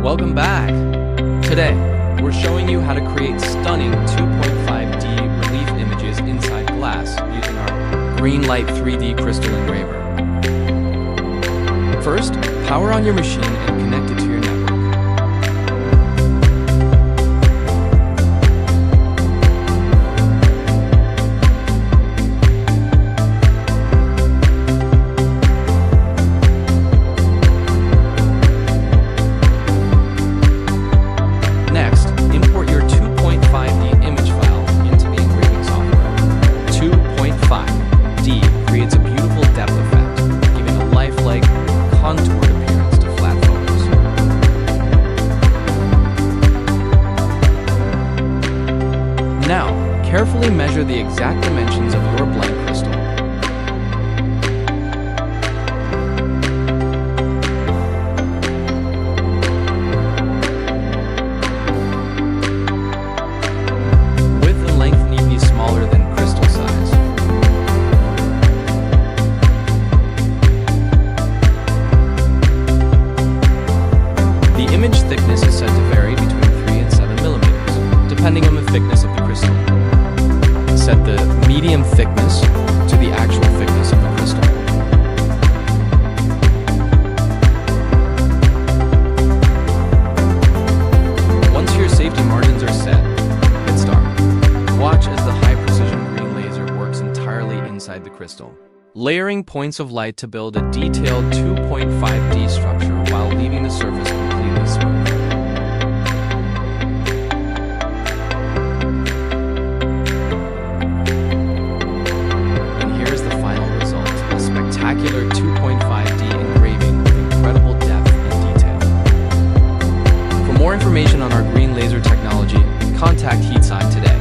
Welcome back! Today, we're showing you how to create stunning 2.5D relief images inside glass using our green light 3D crystal engraver. First, power on your machine and connect it to your network. Next, import your 2.5D image file into the engraving software. 2.5D creates a beautiful depth effect, giving a lifelike, contoured appearance to flat photos. Now, carefully measure the exact dimensions of your blank crystal. Width and length need be smaller than crystal size. The image thickness is set to vary between 3 and 7 millimeters, depending on the thickness of the crystal. Set the medium thickness to the actual thickness of the crystal. Once your safety margins are set, hit start. Watch as the high-precision green laser works entirely inside the crystal, layering points of light to build a detailed 2.5D structure while leaving the surface completely smooth. And here's the final result, a spectacular 2.5D engraving with incredible depth and detail. For more information on our green laser technology, contact HeatSign today.